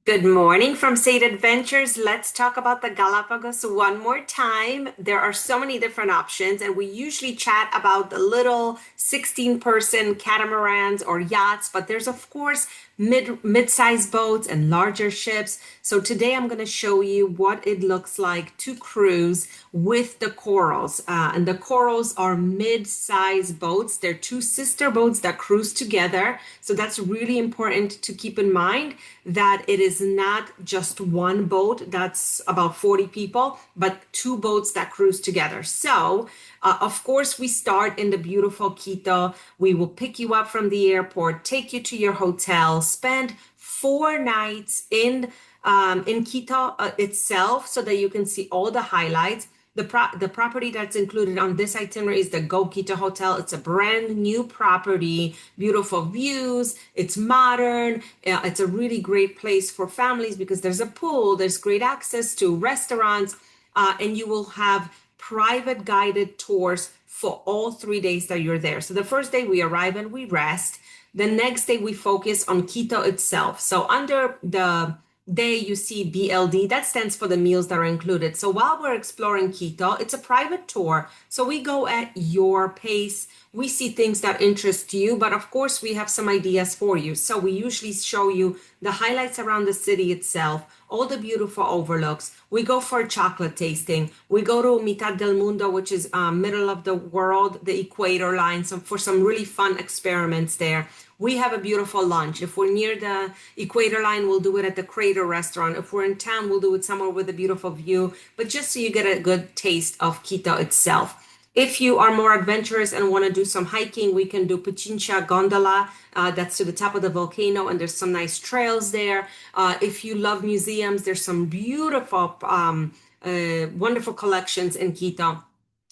Good morning from State Adventures. Let's talk about the Galapagos one more time. There are so many different options, and we usually chat about the little 16-person catamarans or yachts, but there's of course mid-sized boats and larger ships. So today I'm going to show you what it looks like to cruise with the corals. And the corals are mid-sized boats. They're two sister boats that cruise together. So that's really important to keep in mind that it is not just one boat that's about 40 people, but two boats that cruise together. So, of course, we start in the beautiful Quito. We will pick you up from the airport, take you to your hotel, spend 4 nights in Quito itself so that you can see all the highlights. The property that's included on this itinerary is the Go Quito Hotel. It's a brand new property, beautiful views. It's modern. It's a really great place for families because there's a pool, there's great access to restaurants, and you will have private guided tours for all 3 days that you're there. So the first day we arrive and we rest. The next day we focus on Quito itself. So under the day you see BLD, that stands for the meals that are included. So while we're exploring Quito, it's a private tour. So we go at your pace. We see things that interest you, but of course we have some ideas for you. So we usually show you the highlights around the city itself, all the beautiful overlooks. We go for chocolate tasting. We go to Mitad del Mundo, which is middle of the world, the equator line, so for some really fun experiments there. We have a beautiful lunch. If we're near the equator line, we'll do it at the Crater restaurant. If we're in town, we'll do it somewhere with a beautiful view, but just so you get a good taste of Quito itself. If you are more adventurous and want to do some hiking, we can do Pichincha Gondola. That's to the top of the volcano, and there's some nice trails there. If you love museums, there's some beautiful, wonderful collections in Quito.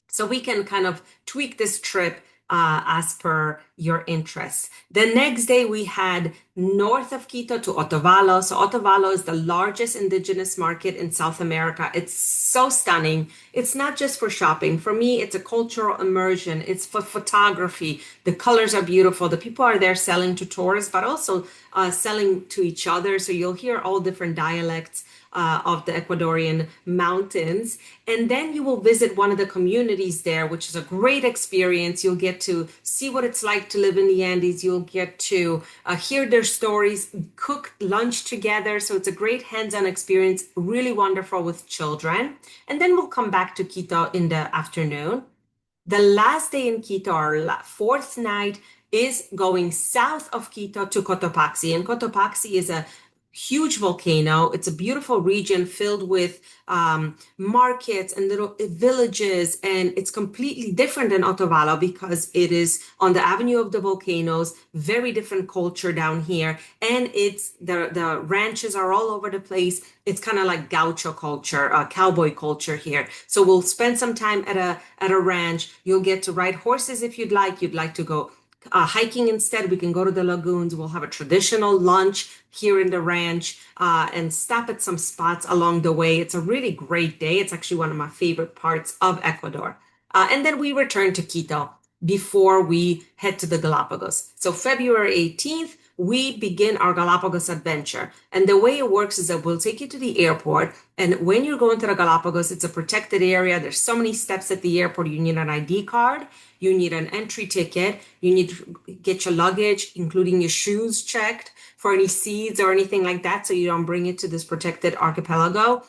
So we can kind of tweak this trip as per your interests. The next day we had north of Quito to Otavalo. So Otavalo is the largest indigenous market in South America. It's so stunning. It's not just for shopping. For me, it's a cultural immersion. It's for photography. The colors are beautiful. The people are there selling to tourists, but also selling to each other. So you'll hear all different dialects of the Ecuadorian mountains. And then you will visit one of the communities there, which is a great experience. You'll get to see what it's like to live in the Andes. You'll get to hear their stories, cook lunch together. So it's a great hands-on experience, really wonderful with children. And then we'll come back to Quito in the afternoon. The last day in Quito, our fourth night, is going south of Quito to Cotopaxi. And Cotopaxi is a huge volcano. It's a beautiful region filled with markets and little villages, and it's completely different than Otavalo because it is on the Avenue of the Volcanoes. Very different culture down here, and it's the ranches are all over the place. It's kind of like gaucho culture, cowboy culture here. So we'll spend some time at a ranch. You'll get to ride horses if you'd like. You'd like to go hiking instead, we can go to the lagoons. We'll have a traditional lunch here in the ranch and stop at some spots along the way. It's a really great day. It's actually one of my favorite parts of Ecuador. And then we return to Quito before we head to the Galapagos. So February 18th, we begin our Galapagos adventure. And the way it works is that we'll take you to the airport. And when you're going to the Galapagos, it's a protected area. There's so many steps at the airport. You need an ID card. You need an entry ticket. You need to get your luggage, including your shoes, checked for any seeds or anything like that, so you don't bring it to this protected archipelago.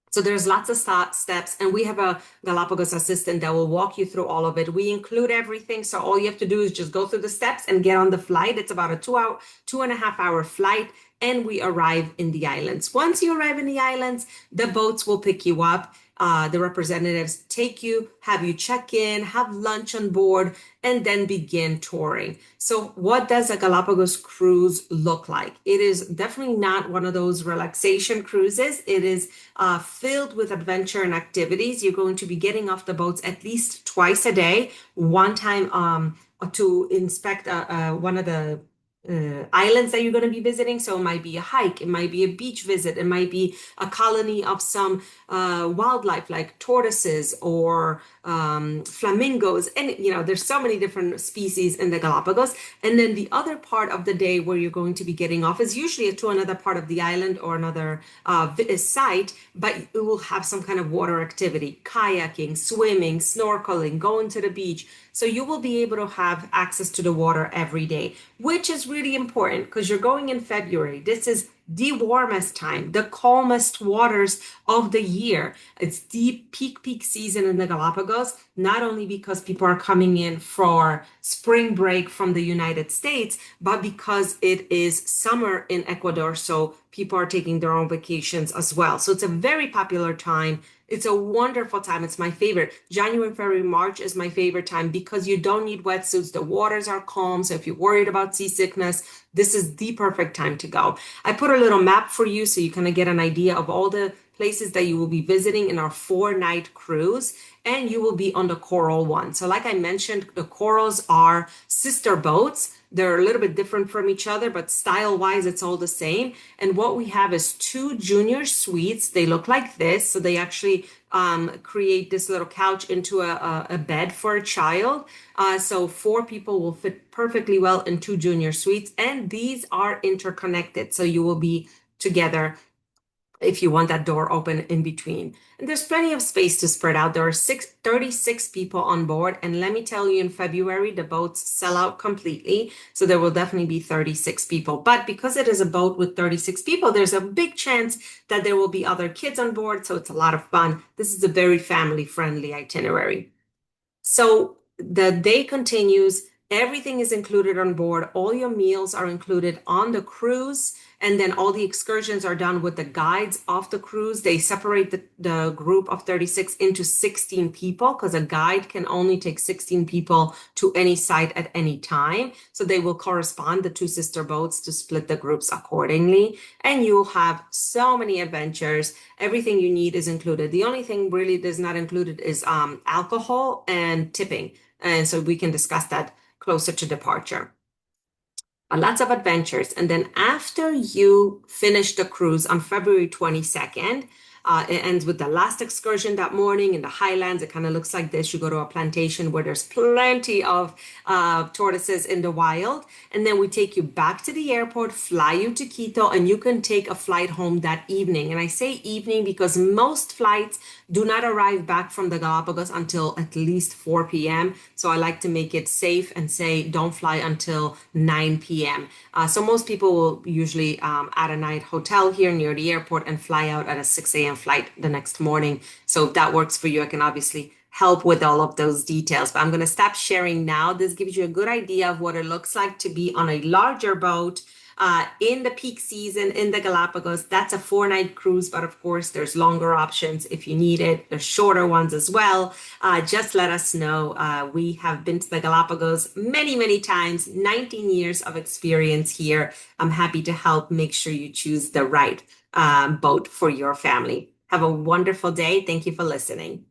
So there's lots of steps, and we have a Galapagos assistant that will walk you through all of it. We include everything, so all you have to do is just go through the steps and get on the flight. It's about a 2 hour, 2.5 hour flight, and we arrive in the islands. Once you arrive in the islands, the boats will pick you up. The representatives take you, have you check in, have lunch on board, and then begin touring. So what does a Galapagos cruise look like? It is definitely not one of those relaxation cruises. It is filled with adventure and activities. You're going to be getting off the boats at least twice a day, one time to inspect one of the islands that you're going to be visiting. So it might be a hike, it might be a beach visit, it might be a colony of some wildlife like tortoises or flamingos. And, there's so many different species in the Galapagos. And then the other part of the day where you're going to be getting off is usually to another part of the island or another site, but it will have some kind of water activity, kayaking, swimming, snorkeling, going to the beach. So you will be able to have access to the water every day, which is really important because you're going in February. This is the warmest time, the calmest waters of the year. It's the peak season in the Galapagos, not only because people are coming in for spring break from the United States, but because it is summer in Ecuador. So people are taking their own vacations as well. So it's a very popular time. It's a wonderful time. It's my favorite. January, February, March is my favorite time because you don't need wetsuits. The waters are calm. So if you're worried about seasickness, this is the perfect time to go. I put a little map for you so you kind of get an idea of all the places that you will be visiting in our 4-night cruise, and you will be on the Coral one. So like I mentioned, the Corals are sister boats. They're a little bit different from each other, but style-wise, it's all the same. And what we have is 2 junior suites. They look like this. So they actually create this little couch into a bed for a child. So 4 people will fit perfectly well in 2 junior suites. And these are interconnected. So you will be together if you want that door open in between. And there's plenty of space to spread out. There are 36 people on board. And let me tell you, in February, the boats sell out completely. So there will definitely be 36 people. But because it is a boat with 36 people, there's a big chance that there will be other kids on board. So it's a lot of fun. This is a very family-friendly itinerary. So the day continues. Everything is included on board. All your meals are included on the cruise. And then all the excursions are done with the guides off the cruise. They separate the group of 36 into 16 people because a guide can only take 16 people to any site at any time. So they will correspond the 2 sister boats to split the groups accordingly. And you'll have so many adventures. Everything you need is included. The only thing really that's not included is alcohol and tipping. And so we can discuss that closer to departure. Lots of adventures. And then after you finish the cruise on February 22nd, it ends with the last excursion that morning in the highlands. It kind of looks like this. You go to a plantation where there's plenty of tortoises in the wild. And then we take you back to the airport, fly you to Quito, and you can take a flight home that evening. And I say evening because most flights do not arrive back from the Galapagos until at least 4 p.m. So I like to make it safe and say don't fly until 9 p.m. So most people will usually add a night hotel here near the airport and fly out at a 6 a.m. flight the next morning. So if that works for you, I can obviously help with all of those details. But I'm going to stop sharing now. This gives you a good idea of what it looks like to be on a larger boat in the peak season in the Galapagos. That's a 4-night cruise, but of course, there's longer options if you need it. There's shorter ones as well. Just let us know. We have been to the Galapagos many, many times, 19 years of experience here. I'm happy to help make sure you choose the right boat for your family. Have a wonderful day. Thank you for listening.